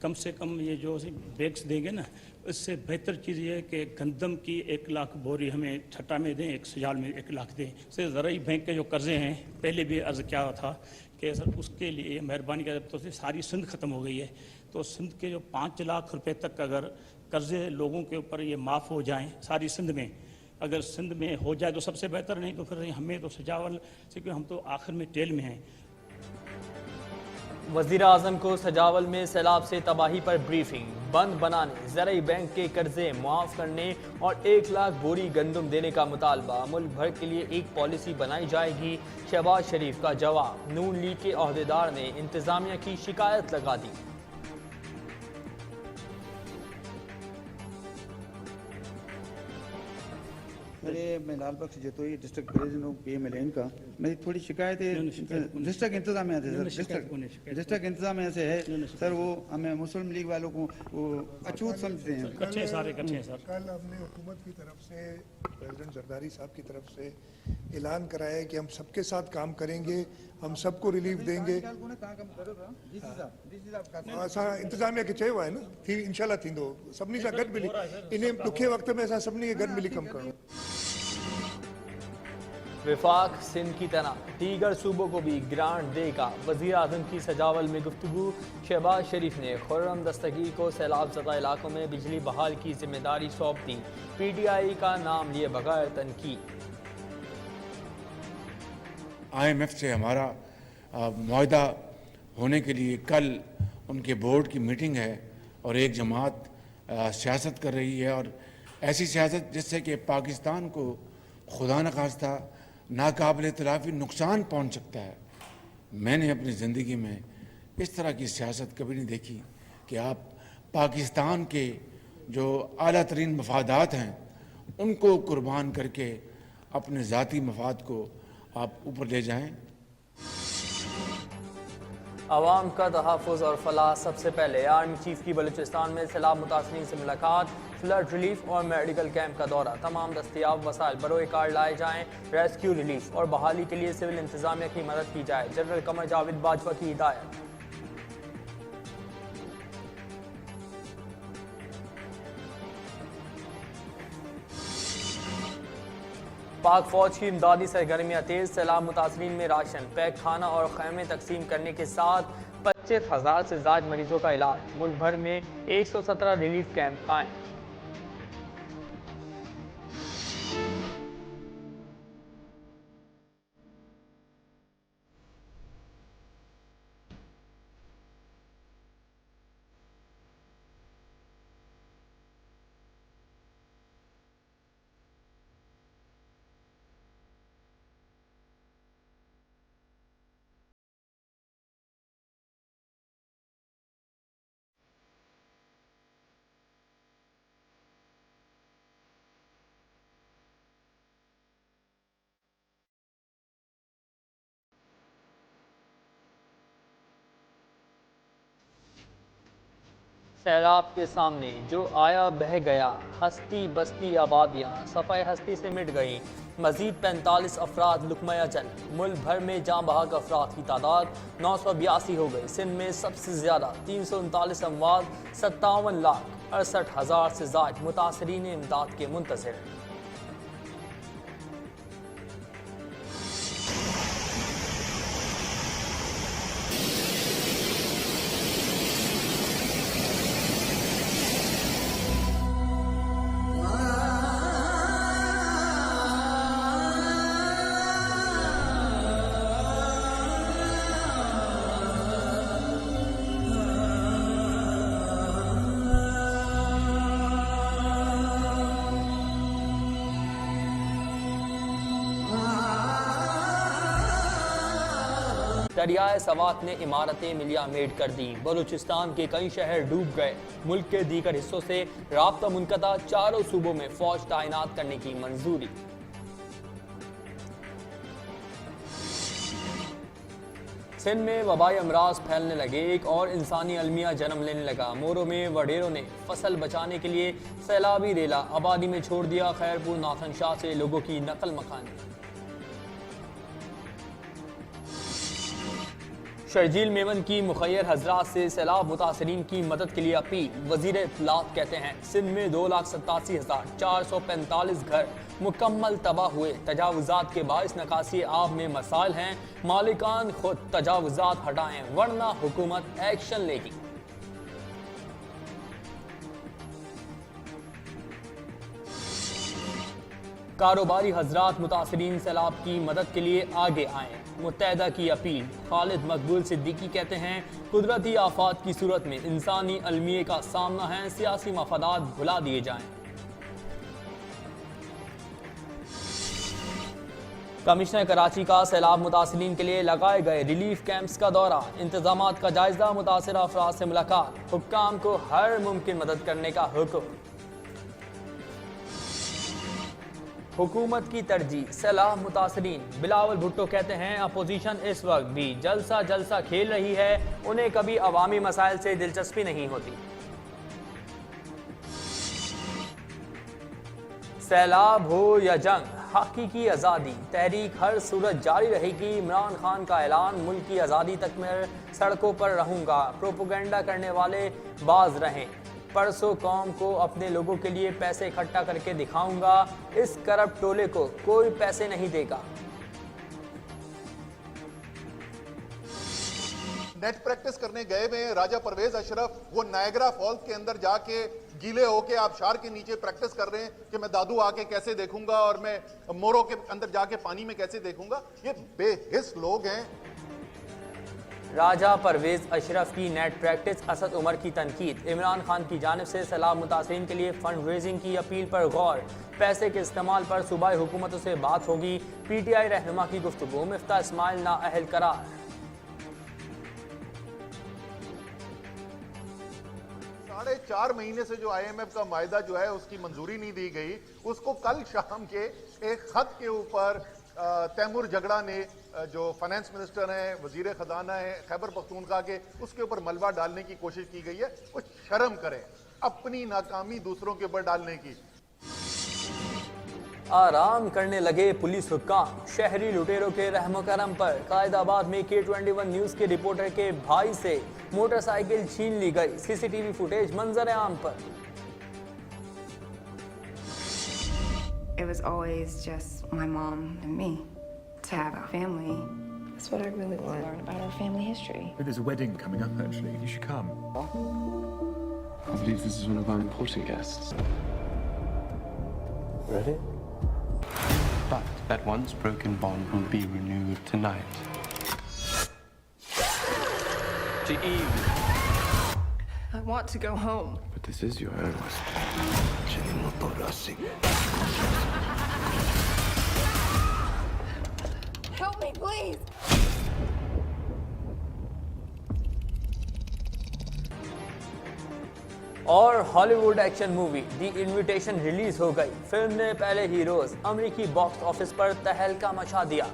कम से कम ये जो बैग्स देंगे ना, इससे बेहतर चीज़ ये है कि गंदम की 1 लाख बोरी हमें छठा में दें, एक सजाल में 1 लाख दें। से ज़रूरी बैंक के जो कर्जे हैं, पहले भी अर्ज़ किया था कि सर उसके लिए मेहरबानी कर, तो सारी सिंध ख़त्म हो गई है, तो सिंध के जो 5 लाख रुपए तक अगर कर्जे लोगों के ऊपर ये माफ़ हो जाएं सारी सिंध में, अगर सिंध में हो जाए तो सबसे बेहतर, नहीं तो फिर हमें तो सजावल से, क्योंकि हम तो आखिर में टेल में हैं। वज़ीर आज़म को सजावल में सैलाब से तबाही पर ब्रीफिंग। बंद बनाने, ज़राई बैंक के कर्जे मुआफ़ करने और 1 लाख बोरी गंदम देने का मुतालबा। मुल्क भर के लिए एक पॉलिसी बनाई जाएगी। शहबाज शरीफ का जवाब। नून लीग के अहदेदार ने इंतज़ामिया की शिकायत लगा दी। अरे मैं लाल बख्श जतोई डिस्ट्रिक्ट प्रेसिडेंट PMLN का, मेरी थोड़ी शिकायत है डिस्ट्रिक्ट इंतजामिया से सर, डिस्ट्रिक्ट इंतजामिया से है सर। वो हमें मुस्लिम लीग वालों को वो अछूत समझते हैं। कच्चे हैं सर। कल हमने हुकूमत की तरफ से, प्रेसिडेंट जरदारी साहब की तरफ से ऐलान कराया है कि हम सबके साथ काम करेंगे, हम सबको रिलीफ देंगे। असां इंतजामिया खे चयो आहे न, थी इंशाल्लाह थींदो, सभिनी सां गॾु मिली इन ॾुखे वक़्त में असां सभिनी खे गॾु मिली कमु करणो। विफाक सिंध की तरह दीगर सूबों को भी ग्रांट देगा। वज़ीर आज़म की सजावल में गुफ्तगू। शहबाज शरीफ ने खुर्रम दस्तगीर को सैलाब ज़दा इलाकों में बिजली बहाल की जिम्मेदारी सौंप दी। PTI का नाम लिए बगैर तनकीद। IMF से हमारा मुआहदा होने के लिए कल उनके बोर्ड की मीटिंग है और एक जमात सियासत कर रही है, और ऐसी सियासत जिससे कि पाकिस्तान को खुदा न खास्ता नाकाबिल तलाफ़ी नुकसान पहुंच सकता है। मैंने अपनी ज़िंदगी में इस तरह की सियासत कभी नहीं देखी कि आप पाकिस्तान के जो आला तरीन मफादात हैं उनको कुर्बान करके अपने ज़ाती मफाद को आप ऊपर ले जाएं। अवाम का तहफ़्फ़ुज़ और फलाह सबसे पहले। आर्मी चीफ की बलूचिस्तान में सैलाब मुतासरीन से मुलाकात। फ्लड रिलीफ और मेडिकल कैंप का दौरा। तमाम दस्तियाब वसाइल बरोए कार लाए जाएँ। रेस्क्यू रिलीफ और बहाली के लिए सिविल इंतजामिया की मदद की जाए। जनरल कमर जावेद बाजवा की हिदायत। पाक फौज की इमदादी सरगर्मियाँ तेज। सैलाब मुतासरीन में राशन, पैक खाना और खैमे तकसीम करने के साथ 25,000 से ज़ायद मरीजों का इलाज। मुल्क भर में 117 रिलीफ कैंप कायम। सैलाब के सामने जो आया बह गया। हस्ती बस्ती आबादियाँ सफ़ाई हस्ती से मिट गईं। मजीद 45 अफराद लुकमा जल। मुल्क भर में जाँ बहक अफराद की तादाद 982 हो गई। सिंध में सबसे ज़्यादा 339 अमवात। 57,68,000 से ज़ायद मुतासरीन इमदाद के मुंतज़िर। दरियाए सवात ने इमारतें मिलियामेड कर दी। बलूचिस्तान के कई शहर डूब गए। मुल्क के दीगर हिस्सों से राब्ता मुनक़ता। चारों सूबों में फौज तैनात करने की मंजूरी। सिंध में वबाई अमराज फैलने लगे। एक और इंसानी अलमिया जन्म लेने लगा। मोरों में वडेरों ने फसल बचाने के लिए सैलाबी रेला आबादी में छोड़ दिया। खैरपुर नाथन शाह से लोगों की नकल मकानी। शर्जील मेमन की मुखैर हजरात से सैलाब मुतासरीन की मदद के लिए अपील। वजीर इत्तलात कहते हैं सिंध में 2,87,445 घर मुकम्मल तबाह हुए। तजावुजात के बाइस निकासी आब में मसाइल हैं। मालिकान खुद तजावुजात हटाएं वरना हुकूमत एक्शन लेगी। कारोबारी हजरात मुतासरीन सैलाब की मदद के लिए आगे आएं। मुत्तहदा की अपील। खालिद मकबूल सिद्दीकी कहते हैं कुदरती आफात की सूरत में इंसानी अलमिये का सामना है, सियासी मफादात भुला दिए जाएं। कमिश्नर कराची का सैलाब मुतासरीन के लिए लगाए गए रिलीफ कैंप्स का दौरा। इंतजामात का जायजा, मुतासर अफराद से मुलाकात। हुक्काम को हर मुमकिन मदद करने का हुक्म। हुकूमत की तरजीह सैलाब मुतासरीन। बिलावल भुट्टो कहते हैं अपोजिशन इस वक्त भी जलसा खेल रही है, उन्हें कभी अवामी मसाइल से दिलचस्पी नहीं होती। सैलाब हो या जंग, हकीकी आज़ादी तहरीक हर सूरत जारी रहेगी। इमरान खान का ऐलान, मुल्क की आज़ादी तक मैं सड़कों पर रहूंगा। प्रोपोगंडा करने वाले बाज रहें। परसों कौम को अपने लोगों के लिए पैसे इकट्ठा करके दिखाऊंगा। इस करप्ट टोले को कोई पैसे नहीं देगा। नेट प्रैक्टिस करने गए हुए राजा परवेज अशरफ वो नायग्रा फॉल्स के अंदर जाके गीले होके आबशार के नीचे प्रैक्टिस कर रहे हैं कि मैं दादू आके कैसे देखूंगा और मैं मोरों के अंदर जाके पानी में कैसे देखूंगा। ये बेहिस लोग हैं। राजा परवेज अशरफ की नेट प्रैक्टिस। असद उमर की तनकीद। इमरान खान की जानिब से सैलाब मुतासरीन के लिए फंड रेजिंग की अपील पर गौर। पैसे के इस्तेमाल पर सूबाई हुकूमतों से बात होगी। PTI रहनुमा की गुफ्तगू। मिफ्ता इस्माइल नाअहल करार। 4.5 महीने से जो IMF का मायदा जो है उसकी मंजूरी नहीं दी गई, उसको कल शाम के एक खत के ऊपर तैमूर झगड़ा ने जो फाइनेंस मिनिस्टर हैं, वजीर खजाना है खैबर पख्तूनख्वा के, उसके ऊपर मलबा डालने की कोशिश की गई है। कुछ शर्म करें अपनी नाकामी दूसरों के ऊपर डालने की। आराम करने लगे पुलिस हुक्काम। शहरी लुटेरों के रहमो करम पर कायदाबाद में K21 न्यूज के रिपोर्टर के भाई से मोटरसाइकिल छीन ली गई। CCTV फुटेज मंजर आम पर। It was always just my mom and me. To have a family, that's what I really want. To learn about our family history. There's a wedding coming up, actually. You should come. I believe this is one of our important guests. Ready? But that once broken bond will be renewed tonight. To Eve. I want to go home. But this is your home. Help me, please. और Hollywood action movie दी invitation release हो गई। Film ने पहले ही रोज अमेरिकी box office पर तहलका मचा दिया।